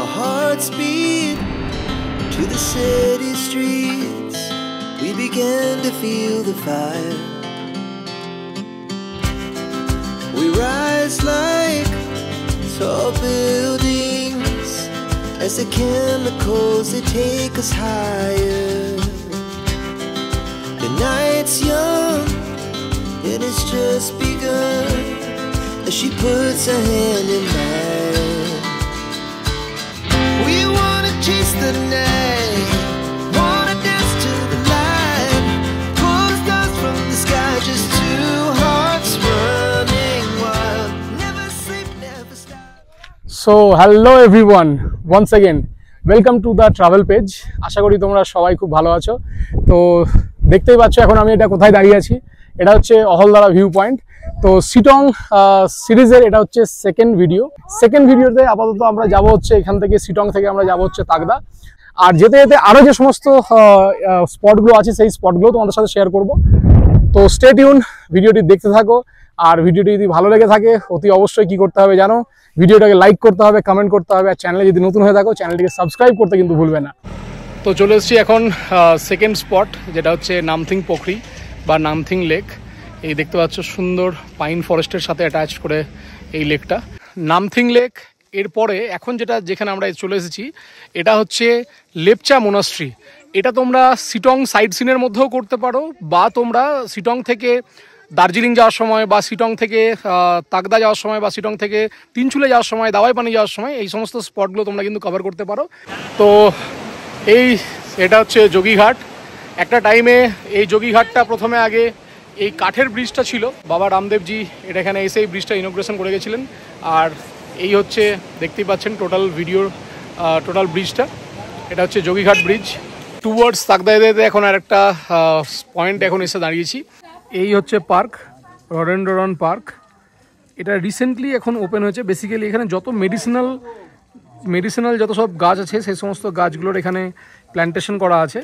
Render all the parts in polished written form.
Our hearts beat to the city streets. We began to feel the fire. We rise like tall buildings as the chemicals they take us higher. The night's young and it's just begun as she puts her hand in mine. We wanna chase the night, wanna dance to the light, pull the stars from the sky, just two hearts running wild, never sleep, never stop. So hello everyone, once again welcome to the travel page. আশা করি তোমরা সবাই খুব ভালো আছো। তো দেখতেই পাচ্ছ এখন আমি এটা কোথায় দাঁড়িয়ে আছি, এটা হচ্ছে অহলদারা ভিউ পয়েন্ট। তো শিটং সিরিজের এটা হচ্ছে সেকেন্ড ভিডিওতে আপাতত আমরা যাব হচ্ছে এখান থেকে, শিটং থেকে আমরা যাব হচ্ছে তাগদা। আর যেতে যেতে আরও যে সমস্ত স্পটগুলো আছে সেই স্পটগুলো তোমাদের সাথে শেয়ার করব। তো স্টে টিউন, ভিডিওটি দেখতে থাকো। আর ভিডিওটি যদি ভালো লেগে থাকে অতি অবশ্যই কি করতে হবে জানো, ভিডিওটাকে লাইক করতে হবে, কমেন্ট করতে হবে, আর চ্যানেলে যদি নতুন হয়ে থাকো চ্যানেলটিকে সাবস্ক্রাইব করতে কিন্তু ভুলবে না। তো চলে এসেছি এখন সেকেন্ড স্পট, যেটা হচ্ছে নামথিং পোখরি বা নামথিং লেক। এই দেখতে পাচ্ছ সুন্দর পাইন ফরেস্টের সাথে অ্যাটাচ করে এই লেকটা, নামথিং লেক। এরপরে এখন যেখানে আমরা চলে এসেছি এটা হচ্ছে লেপচা মোনাস্ট্রি। এটা তোমরা শিটং সাইট সিনের মধ্যেও করতে পারো, বা তোমরা শিটং থেকে দার্জিলিং যাওয়ার সময়, বা শিটং থেকে তাগদা যাওয়ার সময়, বা শিটং থেকে তিনচুলে যাওয়ার সময়, দাওয়াই পানি যাওয়ার সময় এই সমস্ত স্পটগুলো তোমরা কিন্তু কভার করতে পারো। তো এটা হচ্ছে যোগীঘাট। একটা টাইমে এই যোগীঘাটটা প্রথমে আগে এই কাঠের ব্রিজটা ছিল, বাবা রামদেবজি এটা এখানে এসে এই ব্রিজটা ইনোগ্রেশন করে গেছিলেন। আর এই হচ্ছে দেখতেই পাচ্ছেন টোটাল ব্রিজটা, এটা হচ্ছে যোগীঘাট ব্রিজ। টুয়ার্ডস তাগদা যেতে এখন আর একটা পয়েন্ট এখন এসে দাঁড়িয়েছি। এই হচ্ছে পার্ক, রডেন্ড্রন পার্ক। এটা রিসেন্টলি এখন ওপেন হয়েছে। বেসিক্যালি এখানে যত মেডিসিনাল যত সব গাছ আছে সেই সমস্ত গাছগুলোর এখানে প্ল্যান্টেশন করা আছে।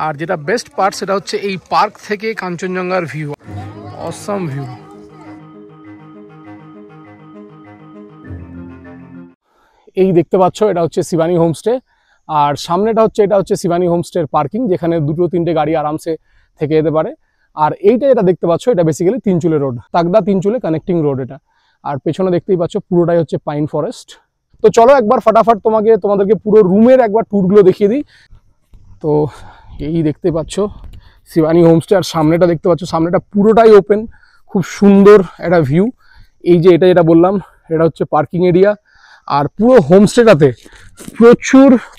আর যেটা বেস্ট পার্ট সেটা হচ্ছে এই পার্ক থেকে কাঞ্চনজঙ্ঘার ভিউ, অসাম ভিউ। এই দেখতে পাচ্ছ এটা হচ্ছে শিবানী হোমস্টে, আর সামনেটা হচ্ছে এটা হচ্ছে শিবানী হোমস্টের পার্কিং, যেখানে 2-3টে গাড়ি আরামসে থেকে যেতে পারে। আর এইটা যেটা দেখতে পাচ্ছ এটা basically Tinchuley road, Takdah Tinchuley connecting road এটা। আর পেছনে দেখতেই পাচ্ছ পুরোটাই হচ্ছে পাইন ফরেস্ট। তো চলো একবার ফটাফট তোমাদেরকে পুরো রুমের একবার ট্যুরগুলো দেখিয়ে দিই। তো এই দেখতে পাচ্ছ শিবানী হোমস্টে, আর সামনেটা দেখতে পাচ্ছ, সামনেটা পুরোটাই ওপেন, খুব সুন্দর একটা ভিউ। এই যে এটা যেটা বললাম এটা হচ্ছে পার্কিং এরিয়া। আর পুরো হোমস্টেটাতে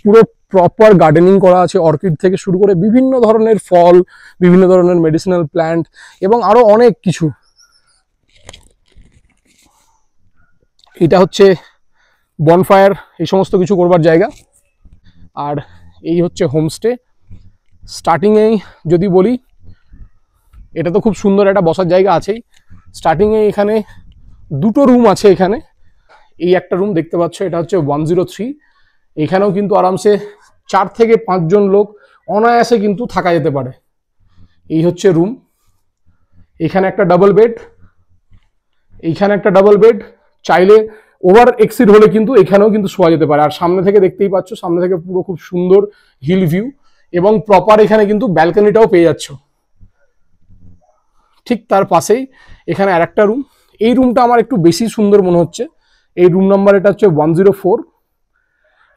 পুরো প্রপার গার্ডেনিং করা আছে, অর্কিড থেকে শুরু করে বিভিন্ন ধরনের ফল, বিভিন্ন ধরনের মেডিসিনাল প্ল্যান্ট এবং আরো অনেক কিছু। এটা হচ্ছে বনফায়ার, এই সমস্ত কিছু করবার জায়গা। আর এই হচ্ছে হোমস্টে। স্টার্টিংয়েই যদি বলি, এটা তো খুব সুন্দর একটা বসার জায়গা আছেই। স্টার্টিংয়ে এখানে 2টো রুম আছে। এখানে এই একটা রুম দেখতে পাচ্ছ, এটা হচ্ছে 103। এখানেও কিন্তু আরামসে 4 থেকে 5 জন লোক অনায়াসে কিন্তু থাকা যেতে পারে। এই হচ্ছে রুম। এখানে একটা ডাবল বেড, এইখানে একটা ডাবল বেড, চাইলে ওভার এক্সিড হলে কিন্তু এখানেও কিন্তু শোয়া যেতে পারে। আর সামনে থেকে দেখতেই পাচ্ছ, সামনে থেকে পুরো খুব সুন্দর হিল ভিউ, এবং প্রপার এখানে কিন্তু ব্যালকনিটাও পেয়ে যাচ্ছ। ঠিক তার পাশেই এখানে আর একটা রুম। এই রুমটা আমার একটু বেশি সুন্দর মনে হচ্ছে। এই রুম নাম্বার এটা হচ্ছে 104।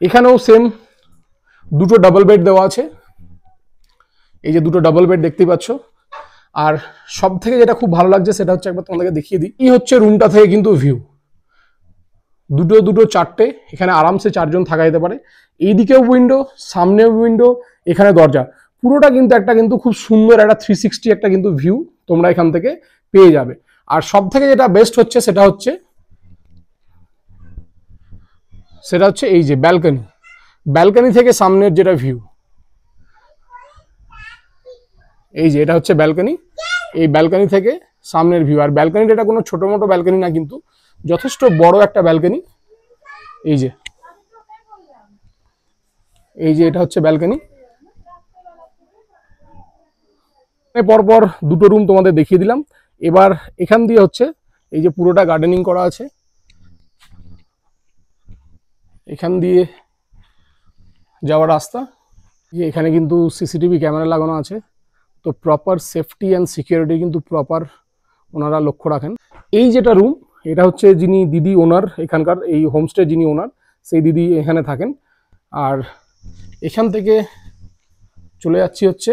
এখানেও সেম 2টো ডাবল বেড দেওয়া আছে। এই যে 2টো ডাবল বেড দেখতেই পাচ্ছ। আর সব থেকে যেটা খুব ভালো লাগছে সেটা হচ্ছে, একবার তোমাদেরকে দেখিয়ে দিই। এই হচ্ছে রুমটা থেকে কিন্তু ভিউ, 2টো 4টে, এখানে আরামসে 4 জন থাকা যেতে পারে। এইদিকেও উইন্ডো, সামনেও উইন্ডো, এখানে দরজা। পুরোটা কিন্তু একটা খুব সুন্দর একটা 360 একটা কিন্তু ভিউ তোমরা এখান থেকে পেয়ে যাবে। আর সব থেকে যেটা বেস্ট হচ্ছে সেটা হচ্ছে এই যে ব্যালকনি থেকে সামনের যেটা ভিউ, এই যে এটা হচ্ছে ব্যালকনি। এই ব্যালকনি থেকে সামনের ভিউ। আর ব্যালকনিটা এটা কোনো ছোট মোটো ব্যালকনি না, কিন্তু যথেষ্ট বড় একটা ব্যালকনি। এই যে এটা হচ্ছে ব্যালকনি। পরপর 2টো রুম তোমাদের দেখিয়ে দিলাম। এবার এখান দিয়ে হচ্ছে এই যে পুরোটা গার্ডেনিং করা আছে, এখান দিয়ে যাওয়ার রাস্তা। এখানে কিন্তু সিসিটিভি ক্যামেরা লাগানো আছে, তো প্রপার সেফটি অ্যান্ড সিকিউরিটি কিন্তু প্রপার ওনারা লক্ষ্য রাখেন। এই যেটা রুম, এটা হচ্ছে যিনি দিদি ওনার, এখানকার এই হোমস্টে যিনি ওনার, সেই দিদি এখানে থাকেন। আর এখান থেকে চলে যাচ্ছি হচ্ছে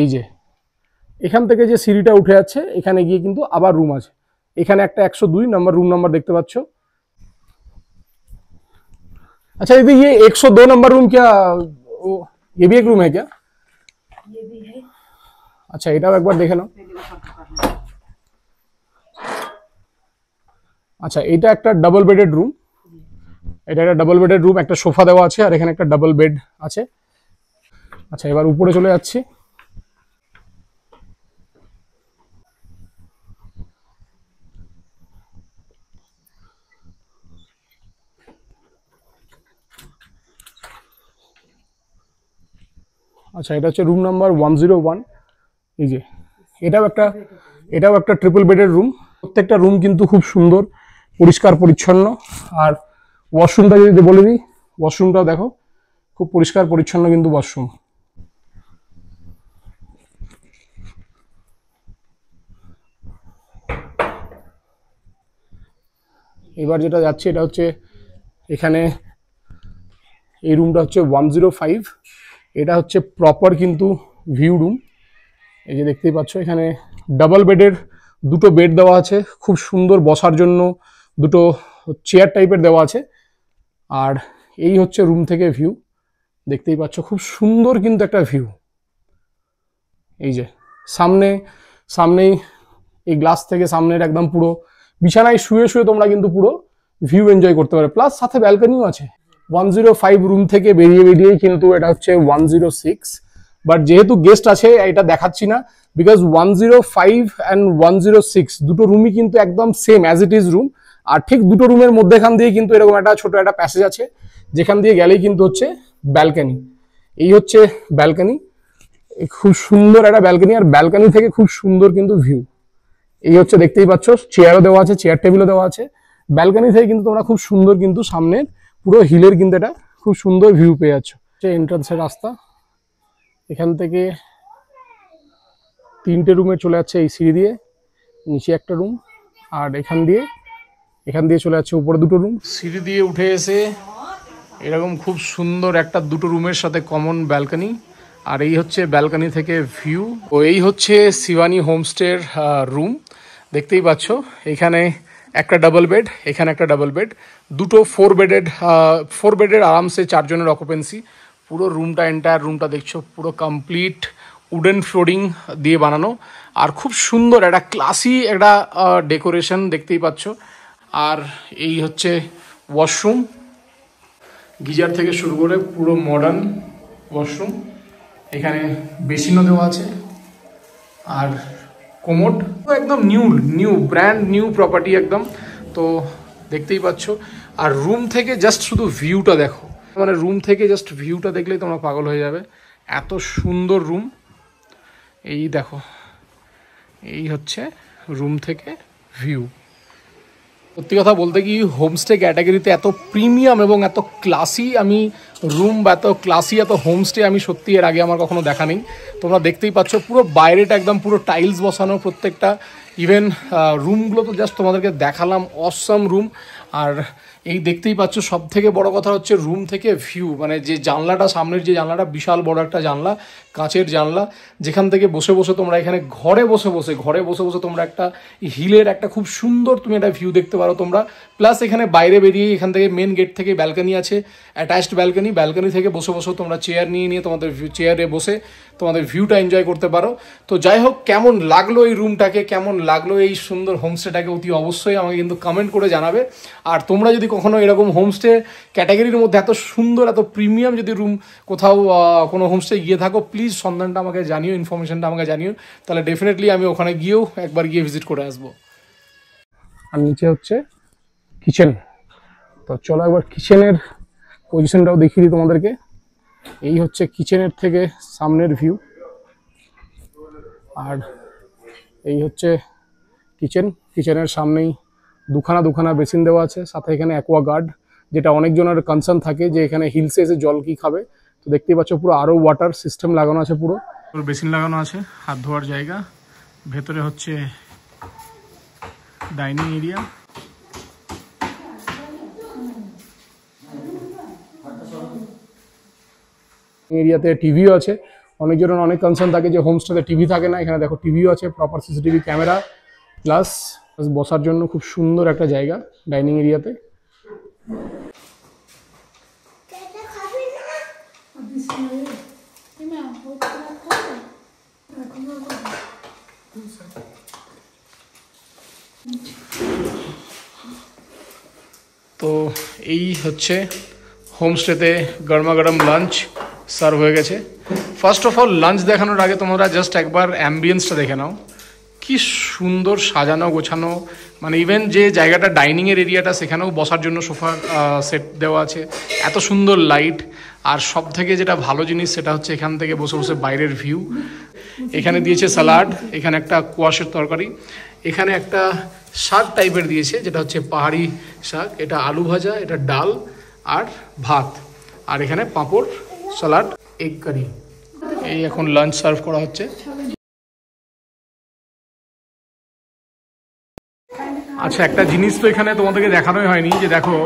এই যে এখান থেকে যে সিঁড়িটা উঠে যাচ্ছে, এখানে গিয়ে কিন্তু আবার রুম আছে। এখানে একটা 102 নাম্বার রুম নাম্বার দেখতে পাচ্ছ। अच्छा दीदी, ये 102 नंबर रूम क्या ये भी एक रूम है क्या? ये भी है। अच्छा, এটাও একবার দেখে নাও। আচ্ছা, এটা একটা ডাবল বেডেড রুম, এটা একটা ডাবল বেডেড রুম, একটা সোফা দেওয়া আছে আর এখানে একটা ডাবল বেড আছে। আচ্ছা, এবার উপরে চলে যাচ্ছি। আচ্ছা, এটা হচ্ছে রুম নাম্বার 101। এই যে এটাও একটা ট্রিপল বেডের রুম। প্রত্যেকটা রুম কিন্তু খুব সুন্দর, পরিষ্কার পরিচ্ছন্ন। আর ওয়াশরুমটা যদি বলে দিই, ওয়াশরুমটাও দেখো খুব পরিষ্কার পরিচ্ছন্ন কিন্তু ওয়াশরুম। এবার যেটা যাচ্ছে এটা হচ্ছে এখানে এই রুমটা হচ্ছে 105। এটা হচ্ছে প্রপার কিন্তু ভিউ রুম। এই যে দেখতেই পাচ্ছ, এখানে ডাবল বেডের দুটো বেড দেওয়া আছে, খুব সুন্দর বসার জন্য দুটো চেয়ার টাইপের দেওয়া আছে। আর এই হচ্ছে রুম থেকে ভিউ, দেখতেই পাচ্ছ খুব সুন্দর কিন্তু একটা ভিউ। এই যে সামনেই এই গ্লাস থেকে সামনের একদম পুরো বিছানায় শুয়ে শুয়ে তোমরা কিন্তু পুরো ভিউ এনজয় করতে পারবে, প্লাস সাথে ব্যালকনিও আছে। 105 রুম থেকে বেরিয়েই কিন্তু এটা হচ্ছে 106, বাট যেহেতু গেস্ট আছে এটা দেখাচ্ছি না, বিকজ 105 অ্যান্ড 106 দুটো রুমই কিন্তু একদম same as it is room. আর ঠিক দুটো রুমের মধ্যেখান দিয়ে কিন্তু এরকম একটা ছোট একটা প্যাসেজ আছে, যেখান দিয়ে গেলেই কিন্তু হচ্ছে ব্যালকনি। এই হচ্ছে ব্যালকনি, খুব সুন্দর একটা ব্যালকনি, আর ব্যালকনি থেকে খুব সুন্দর কিন্তু ভিউ। এই হচ্ছে দেখতেই পাচ্ছ, চেয়ারও দেওয়া আছে, চেয়ার টেবিলও দেওয়া আছে। ব্যালকনি থেকে কিন্তু তোমরা খুব সুন্দর কিন্তু সামনের পুরো হিলের কিন্তু এটা খুব সুন্দর ভিউ পেয়ে যাচ্ছ। এন্ট্রান্সের রাস্তা, এখান থেকে 3টে রুমে চলে যাচ্ছে এই সিঁড়ি দিয়ে, নিচে একটা রুম, আর এখান দিয়ে চলে যাচ্ছে উপরে দুটো রুম। সিঁড়ি দিয়ে উঠে এসে এরকম খুব সুন্দর একটা দুটো রুমের সাথে কমন ব্যালকনি, আর এই হচ্ছে ব্যালকনি থেকে ভিউ। ও এই হচ্ছে শিবানী হোমস্টের রুম, দেখতেই পাচ্ছ। এখানে একটা ডাবল বেড, এখানে একটা ডাবল বেড, দুটো 4 বেডের আরামসে 4 জনের অকুপেন্সি। পুরো রুমটা, এন্টায়ার রুমটা দেখছো পুরো কমপ্লিট উডেন ফ্লোরিং দিয়ে বানানো, আর খুব সুন্দর একটা ক্লাসি একটা ডেকোরেশন দেখতেই পাচ্ছ। আর এই হচ্ছে ওয়াশরুম, গিজার থেকে শুরু করে পুরো মডার্ন ওয়াশরুম। এখানে বেসিনও দেওয়া আছে, আর কোমোড একদম নিউ ব্র্যান্ড নিউ প্রপার্টি একদম। তো দেখতেই পাচ্ছ, আর রুম থেকে জাস্ট শুধু ভিউটা দেখো, মানে রুম থেকে জাস্ট ভিউটা দেখলেই তোমরা পাগল হয়ে যাবে, এত সুন্দর রুম। এই দেখো, এই হচ্ছে রুম থেকে ভিউ। সত্যি কথা বলতে কি, হোমস্টে ক্যাটাগরিতে এত প্রিমিয়াম এবং এত ক্লাসি আমি রুম বা এত ক্লাসি এত হোমস্টে আমি সত্যি এর আগে আমার কখনো দেখা নেই। তোমরা দেখতেই পাচ্ছ পুরো বাইরেটা একদম পুরো টাইলস বসানো প্রত্যেকটা, ইভেন রুমগুলো তো জাস্ট তোমাদেরকে দেখালাম, অসম রুম। আর এই দেখতেই পাচ্ছ সব থেকে বড় কথা হচ্ছে রুম থেকে ভিউ, মানে যে জানলাটা, সামনের যে জানলাটা, বিশাল বড় একটা জানলা, কাঁচের জানলা, যেখান থেকে বসে বসে তোমরা এখানে ঘরে বসে বসে তোমরা একটা হিলের একটা খুব সুন্দর তুমি একটা ভিউ দেখতে পারো তোমরা। প্লাস এখানে বাইরে বেরিয়ে এখান থেকে মেন গেট থেকে ব্যালকনি আছে, অ্যাটাচড ব্যালকনি থেকে বসে তোমরা চেয়ার নিয়ে তোমাদের চেয়ারে বসে তোমাদের ভিউটা এনজয় করতে পারো। তো যাই হোক, কেমন লাগলো এই রুমটাকে, কেমন লাগলো এই সুন্দর হোমস্টেটাকে, অতি অবশ্যই আমাকে কিন্তু কমেন্ট করে জানাবে। আর তোমরা যদি কখনো এরকম হোমস্টে ক্যাটাগরির মধ্যে এত সুন্দর এত প্রিমিয়াম যদি রুম কোথাও কোনো হোমস্টে গিয়ে থাকো, প্লিজ সন্ধানটা আমাকে জানিও, ইনফরমেশনটা আমাকে জানিও, তাহলে ডেফিনেটলি আমি ওখানে গিয়েও একবার গিয়ে ভিজিট করে আসবো। আর নিচে হচ্ছে কিচেন, তো চলো একবার কিচেনের পজিশনটাও দেখিয়ে দিই তোমাদেরকে। এই হচ্ছে কিচেনের থেকে সামনের ভিউ, আর এই হচ্ছে কিচেনের সামনেই দুখানা বেসিন দেওয়া আছে, সাথে এখানে অ্যাকোয়া গার্ড যেটা অনেকজনের কনসার্ন থাকে যে এখানে হিলসে এসে জল কি খাবে। তো দেখতেই পাচ্ছ পুরো আরও ওয়াটার সিস্টেম লাগানো আছে, পুরো বেসিন লাগানো আছে, হাত ধোয়ার জায়গা। ভেতরে হচ্ছে ডাইনিং এরিয়া। এরিয়াতে টিভিও আছে। অনেকজনের অনেক কনসার্ন থাকে যে হোমস্টেতে টিভি থাকে না, এখানে দেখো টিভিও আছে, প্রপার সিসিটিভি ক্যামেরা, প্লাস বসার জন্য খুব সুন্দর একটা জায়গা ডাইনিং এরিয়াতে। তো এই হচ্ছে হোমস্টেতে গরমা গরম লাঞ্চ সার্ভ হয়ে গেছে। ফার্স্ট অফ অল লাঞ্চ দেখানোর আগে তোমরা জাস্ট একবার অ্যাম্বিয়েন্সটা দেখে নাও, কি সুন্দর সাজানো গোছানো। মানে ইভেন যে জায়গাটা ডাইনিংয়ের এরিয়াটা সেখানেও বসার জন্য সোফার সেট দেওয়া আছে, এত সুন্দর লাইট। আর সব থেকে যেটা ভালো জিনিস সেটা হচ্ছে এখান থেকে বসে বসে বাইরের ভিউ। এখানে দিয়েছে স্যালাড, এখানে একটা কোয়াশের তরকারি, এখানে একটা শাক টাইপের দিয়েছে যেটা হচ্ছে পাহাড়ি শাক, এটা আলু ভাজা, এটা ডাল আর ভাত, আর এখানে পাঁপড়, স্যালাড, এগ কারি। এই এখন লাঞ্চ সার্ভ করা হচ্ছে। আচ্ছা, একটা জিনিস তো এখানে তোমাদেরকে দেখানোই হয়নি, যে দেখো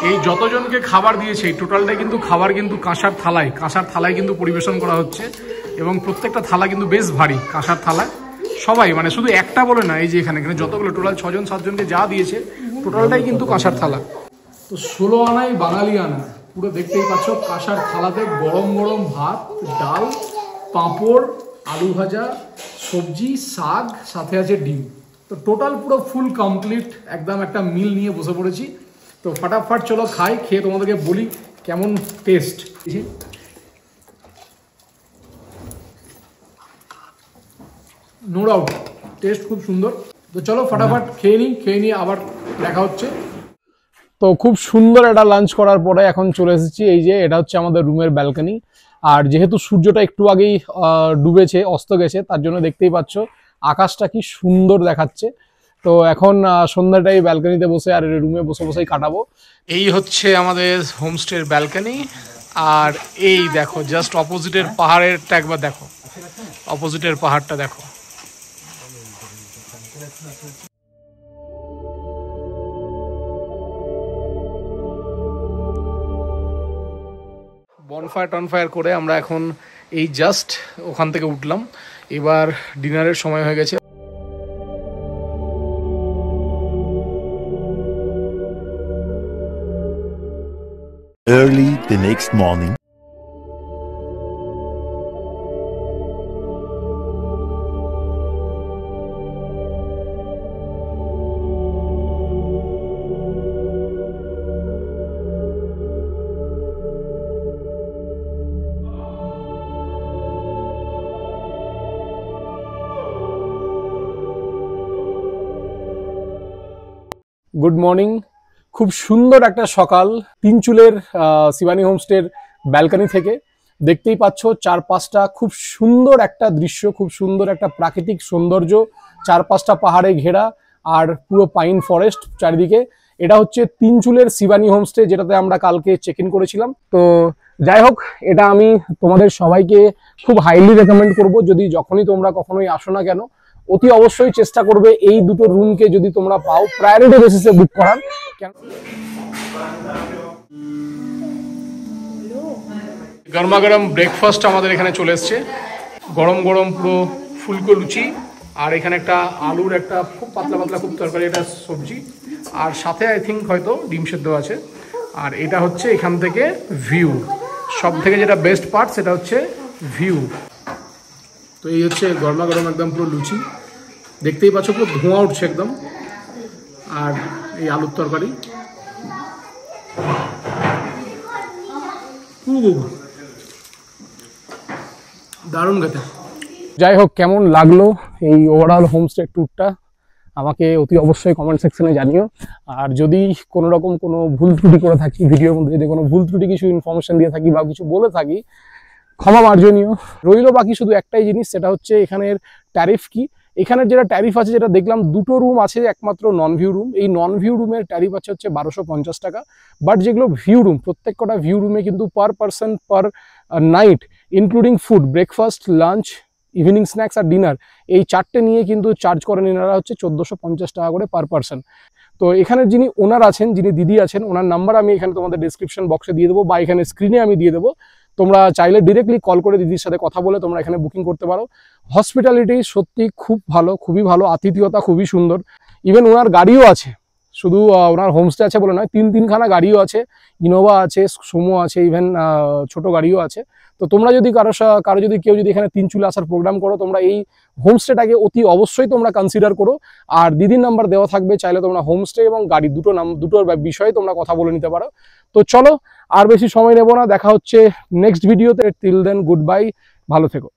এই যতজনকে খাবার দিয়েছে এই টোটালটাই কিন্তু খাবার কিন্তু কাঁসার থালায় কিন্তু পরিবেশন করা হচ্ছে, এবং প্রত্যেকটা থালা কিন্তু বেশ ভারী কাঁসার থালায়। সবাই মানে শুধু একটা বলে না, এই যে এখানে যতগুলো টোটাল 6-7জনকে যা দিয়েছে টোটালটাই কিন্তু কাঁসার থালা। তো 16 আনাই বাঙালি আনা, পুরো দেখতেই পাচ্ছ কাঁসার থালাতে গরম গরম ভাত, ডাল, পাঁপড়, আলু ভাজা, সবজি, শাক, সাথে আছে ডিম। তো টোটাল পুরো ফুল কমপ্লিট একদম একটা মিল নিয়ে বসে পড়েছি। তো ফটাফট চলো খাই, খেয়ে তোমাদেরকে বলি কেমন টেস্ট। নো ডাউট টেস্ট খুব সুন্দর। তো চলো ফটাফট খেয়ে নিয়ে আবার দেখা হচ্ছে। তো খুব সুন্দর একটা লাঞ্চ করার পরে এখন চলে এসেছি, এই যে এটা হচ্ছে আমাদের রুমের ব্যালকনি। আর যেহেতু সূর্যটা একটু আগেই ডুবেছে, অস্ত গেছে, তার জন্য দেখতেই পাচ্ছ আকাশটা কি সুন্দর দেখাচ্ছে। তো এখন সন্ধ্যাটাই ব্যালকনিতে বসে আর রুমে বসে বসেই কাটাবো। এই হচ্ছে আমাদের হোমস্টের ব্যালকনি। আর এই দেখো জাস্ট অপোজিটের পাহাড়েরটা একবার দেখো, অপোজিটের পাহাড়টা দেখো। বনফায়ার করে আমরা এখন এই জাস্ট ওখান থেকে উঠলাম, এবার ডিনারের সময় হয়ে গেছে। Early the next morning. Good morning. খুব সুন্দর একটা সকাল তিনচুলের শিবানী হোমস্টের ব্যালকনি থেকে। দেখতেই পাচ্ছ চারপাশটা খুব সুন্দর একটা দৃশ্য, খুব সুন্দর একটা প্রাকৃতিক সৌন্দর্য, চারপাশটা পাহাড়ে ঘেরা আর পুরো পাইন ফরেস্ট চারিদিকে। এটা হচ্ছে তিনচুলের শিবানী হোমস্টে, যেটাতে আমরা কালকে চেক ইন করেছিলাম। তো যাই হোক, এটা আমি তোমাদের সবাইকে খুব হাইলি রেকমেন্ড করব, যদি যখনই তোমরা কখনোই আসো না কেন অতি অবশ্যই চেষ্টা করবে এই দুটো রুমকে যদি তোমরা পাও প্রায়োরিটি বেসিসে বুক করার। গরমা গরম ব্রেকফাস্ট আমাদের এখানে চলে এসছে, গরম গরম পুরো ফুলকো লুচি, আর এখানে একটা আলুর একটা খুব পাতলা পাতলা খুব তরকারি, এটা সবজি, আর সাথে আই থিঙ্ক হয়তো ডিম সেদ্ধ আছে। আর এটা হচ্ছে এখান থেকে ভিউ, সব থেকে যেটা বেস্ট পার্ট সেটা হচ্ছে ভিউ। তো এই হচ্ছে গরমা গরম একদম পুরো লুচি, দেখতেই পাচ্ছ পুরো ধোঁয়া উঠছে একদম, আর এই আলুর তরকারি দারুণ খেতে। যাই হোক, কেমন লাগলো এই ওভারঅল হোমস্টে ট্যুরটা আমাকে অতি অবশ্যই কমেন্ট সেকশনে জানিও। আর যদি কোনো রকম কোনো ভুল ত্রুটি করে থাকি, ভিডিওর মধ্যে যদি কোনো ভুল ত্রুটি কিছু ইনফরমেশন দিয়ে থাকি বা কিছু বলে থাকি, ক্ষমা মার্জনীয় রইল। বাকি শুধু একটাই জিনিস, সেটা হচ্ছে এখানের ট্যারিফ কি, এখানে যেটা ট্যারিফ আছে যেটা দেখলাম, দুটো রুম আছে একমাত্র নন ভিউ রুম। এই নন ভিউ রুমের ট্যারিফ আছে হচ্ছে 1250 টাকা। বাট যেগুলো ভিউ রুম, প্রত্যেকটা ভিউ রুমে কিন্তু per person per night including food, breakfast, lunch, evening snacks আর ডিনার, এই চারটে নিয়ে কিন্তু চার্জ করেন এনারা হচ্ছে 1450 টাকা করে পার পারসন। তো এখানে যিনি ওনার আছেন, যিনি দিদি আছেন, ওনার নাম্বার আমি এখানে তোমাদের ডিসক্রিপশন বক্সে দিয়ে দেবো বা এখানে স্ক্রিনে আমি দিয়ে দেবো। তোমরা চাইলে ডিরেক্টলি কল করে দিদির সাথে কথা বলে তোমরা এখানে বুকিং করতে পারো। হসপিটালিটি সত্যি খুব ভালো, খুবই ভালো, আতিথেয়তা খুবই সুন্দর। ইভেন ওনার গাড়িও আছে, শুধু ওনার হোমস্টে আছে বলে নয়, তিনখানা গাড়িও আছে, ইনোভা আছে, সুমো আছে, ইভেন ছোট গাড়িও আছে। তো তোমরা যদি কারো যদি কেউ যদি এখানে তিনচুলে আসার প্রোগ্রাম করো, তোমরা এই হোমস্টেটাকে অতি অবশ্যই তোমরা কনসিডার করো। আর দিদির নাম্বার দেওয়া থাকবে, চাইলে তোমরা হোমস্টে এবং গাড়ি দুটোর বিষয়ে তোমরা কথা বলে নিতে পারো। তো চলো আর বেশি সময় নেব না, দেখা হচ্ছে নেক্সট ভিডিওতে। টিল দেন গুড বাই, ভালো থেকো।